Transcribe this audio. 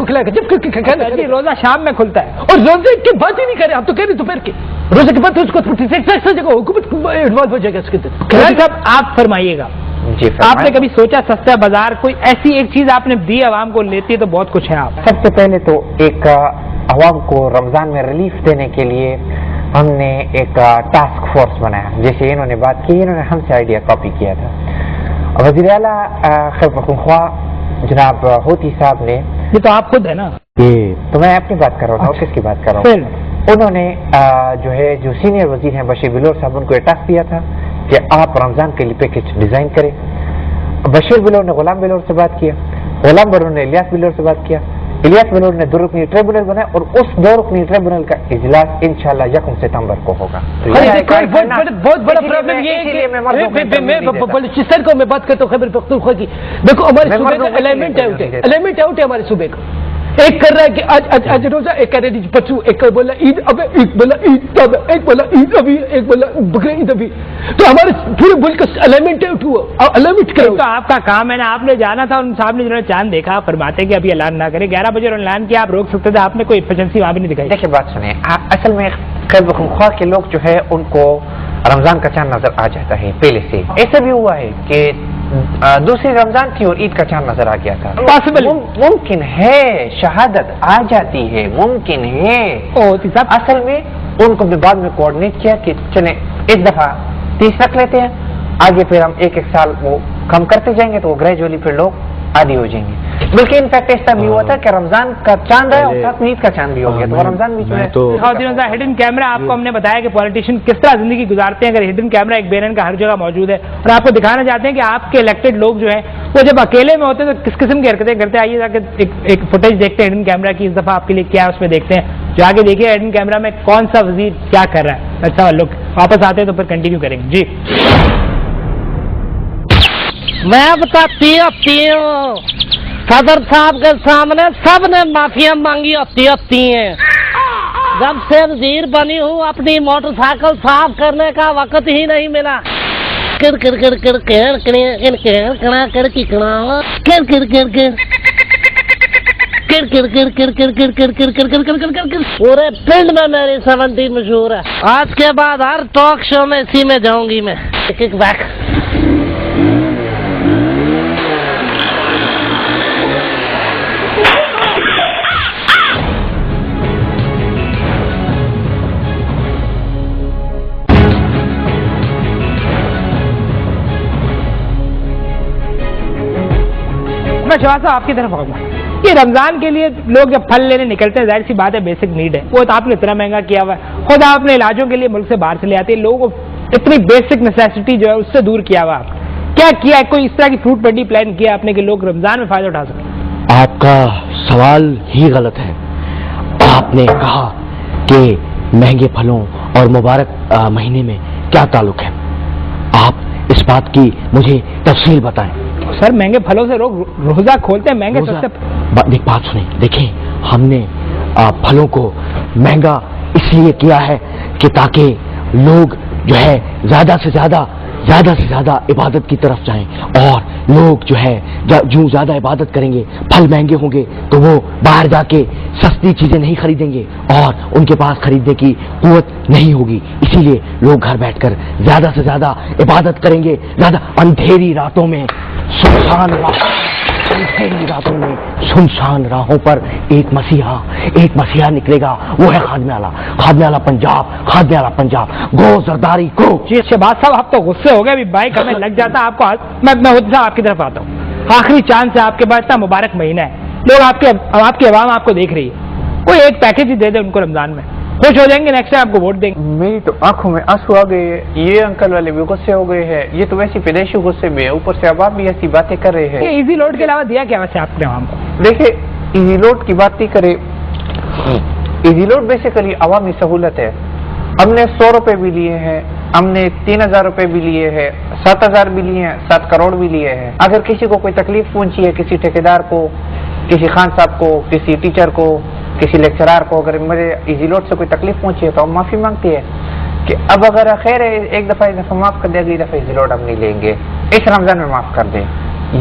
کھلائے گا جب روزہ شام میں کھلتا ہے اور روزے کی بات ہی نہیں کر رہے آپ تو کہہ رہے دوپہر کے روزے کے بعد اس کو جگہ حکومت ایڈوانس ہو جائے گا اس کے اندر. صاحب آپ فرمائیے گا آپ نے کبھی سوچا سستا بازار کوئی ایسی ایک چیز آپ نے دی عوام کو لیتی ہے تو بہت کچھ ہے. آپ سب سے پہلے تو ایک عوام کو رمضان میں ریلیف دینے کے لیے ہم نے ایک ٹاسک فورس بنایا. جیسے انہوں نے بات کی انہوں نے ہم سے آئیڈیا کاپی کیا تھا. وزیر اعلیٰ خیر پختونخوا جناب ہوتی صاحب نے یہ تو آپ خود ہے نا تو میں اپنی بات کر رہا ہوں اور کس کی بات کر رہا ہوں. انہوں نے جو سینئر وزیر ہیں بشیر بلور صاحب ان کو یہ ٹاسک دیا تھا کہ آپ رمضان کے لیے پیکج ڈیزائن کریں. بشیر بلور نے غلام بلور سے بات کیا, غلام بلور نے الیاس بلور سے بات کیا, الیاس بلور نے 2 رکنی ٹریبونل بنایا اور اس 2 رکنی ٹریبونل کا اجلاس انشاءاللہ 1 ستمبر کو ہوگا. بہت بڑا پرابلم یہ ہے کہ میں بلوچستان کو میں بات کرتا ہوں خیبر پختونخوا کی. دیکھو ہمارے صوبے کا الائنمنٹ آؤٹ ہے ہمارے صوبے کا. ایک کر رہا ہے کہ آج روزہ, ایک کر رہے پرسوں, ایک بولا عید اب, ایک بولا عید اب, ایک بولا عید ابھی, ایک بولا بقرہ عید ابھی. تو ہمارے پورے ملک کا الائنمنٹ ہوا, الائنمنٹ کرو. تو آپ کا کام ہے نا, آپ نے جانا تھا ان صاحب نے جنہوں نے چاند دیکھا فرماتے کہ ابھی اعلان نہ کریں. 11 بجے اعلان کیا, آپ روک سکتے تھے, آپ نے کوئی ایفیشنسی وہاں بھی نہیں دکھائی. دیکھیں بات سنیں, اصل میں خیبر پختونخوا کے لوگ جو ہے ان کو رمضان کا چاند نظر آ جاتا ہے پہلے سے. ایسا بھی ہوا ہے کہ دوسری رمضان تھی اور عید کا چاند نظر آ گیا تھا. ممکن ہے شہادت آ جاتی ہے, ممکن ہے. اصل میں ان کو بھی بعد میں کوآرڈینیٹ کیا کہ چلیں ایک دفعہ 30 رکھ لیتے ہیں, آگے پھر ہم ایک سال وہ کم کرتے جائیں گے تو وہ گریجولی پھر لوگ عادی ہو جائیں گے. بلکہ انفیکٹ ایسا بھی ہوا تھا کہ رمضان کا چاند ہے اور ساتھ میں عید کا چاند بھی ہو گیا, تو رمضان بھی ہڈن کیمرہ آپ کو ہم نے بتایا کہ پولیٹیشین کس طرح زندگی گزارتے ہیں. اگر ہڈن کیمرہ ایک بینن کا ہر جگہ موجود ہے اور آپ کو دکھانا چاہتے ہیں کہ آپ کے الیکٹڈ لوگ جو ہیں وہ جب اکیلے میں ہوتے ہیں تو کس قسم کی حرکتیں کرتے ہیں, آئیے جا کے ایک فوٹیج دیکھتے ہیں ہڈن کیمرہ کی. اس دفعہ آپ کے لیے کیا اس میں دیکھتے ہیں, جا کے دیکھیے ہڈن کیمرہ میں کون سا وزیر کیا کر رہا ہے. اچھا لوگ واپس آتے ہیں تو پھر کنٹینیو کریں گے. جی میں بتاتی ہوں صدر صاحب کے سامنے سب نے معافیاں مانگی ہوتی ہیں. جب سے وزیر بنی ہوں اپنی موٹر سائیکل صاف کرنے کا وقت ہی نہیں ملا. پورے پنڈ میں میری 70 مشہور ہے. آج کے بعد ہر ٹاک شو میں اسی میں جاؤں گی. میں شہباز صاحب آپ کی طرف آؤں گا. یہ رمضان کے لیے لوگ جب پھل لینے نکلتے ہیں ظاہر سی بات ہے بیسک نیڈ ہے, وہ تو آپ نے اتنا مہنگا کیا ہوا ہے, خود آپ نے علاجوں کے لیے ملک سے باہر سے لے آتے ہیں, لوگوں کو اتنی بیسک نیسیسٹی جو ہے اس سے دور کیا ہوا. آپ کیا کیا ہے, کوئی اس طرح کی فروٹ منڈی پلان کیا آپ نے کہ لوگ رمضان میں فائدہ اٹھا سکیں؟ آپ کا سوال ہی غلط ہے. آپ نے کہا کہ مہنگے پھلوں اور مبارک مہینے میں کیا تعلق ہے. آپ اس بات کی مجھے تفصیل بتائیں. سر مہنگے پھلوں سے لوگ روزہ کھولتے ہیں, مہنگے سستے. بات سنیں, دیکھیں ہم نے پھلوں کو مہنگا اس لیے کیا ہے کہ تاکہ لوگ جو ہے زیادہ سے زیادہ عبادت کی طرف جائیں, اور لوگ جو ہے جو زیادہ عبادت کریں گے پھل مہنگے ہوں گے تو وہ باہر جا کے سستی چیزیں نہیں خریدیں گے اور ان کے پاس خریدنے کی قوت نہیں ہوگی. اسی لیے لوگ گھر بیٹھ کر زیادہ سے زیادہ عبادت کریں گے. زیادہ اندھیری راتوں میں سنسان راہوں پر ایک مسیحا نکلے گا, وہ ہے خادم اعلیٰ پنجاب گو زرداری کو. شہباز صاحب آپ تو غصے ہو گئے, ابھی بائک ہمیں لگ جاتا آپ کو. میں صاحب آپ کی طرف آتا ہوں. آخری چاند سے آپ کے پاس اتنا مبارک مہینہ ہے, لوگ آپ کی عوام آپ کو دیکھ رہی ہے, کوئی ایک پیکج ہی دے دے ان کو رمضان میں, خوش ہو جائیں گے, نیکسٹ ٹائم آپ کو ووٹ دیں گے. میری تو آنکھوں میں آنسو آ گئے. یہ انکل والے بھی غصے ہو گئے ہیں, یہ تو ویسی پیدائشی غصے میں, اوپر سے اب آپ بھی ایسی باتیں کر رہے ہیں. ایزی لوڈ کے علاوہ دیا کیا ویسے آپ نے عوام کو؟ دیکھیں ایزی لوڈ کی بات نہیں کرے, ایزی لوڈ بیسیکلی عوامی سہولت ہے. ہم نے 100 روپے بھی لیے ہیں, ہم نے 3000 روپے بھی لیے ہیں, 7000 بھی لیے ہیں, 7 کروڑ بھی لیے ہیں. اگر کسی کو کوئی تکلیف پہنچی ہے, کسی ٹھیکیدار کو, کسی خان صاحب کو, کسی ٹیچر کو, کسی لیکچرار کو, اگر میرے ایزی لوڈ سے کوئی تکلیف پہنچی ہے تو ہم معافی مانگتے ہیں کہ اب اگر خیر ہے ایک دفعہ معاف کر دیں, اگلی دفعہ ایزی لوڈ ہم نہیں لیں گے, اس رمضان میں معاف کر دیں.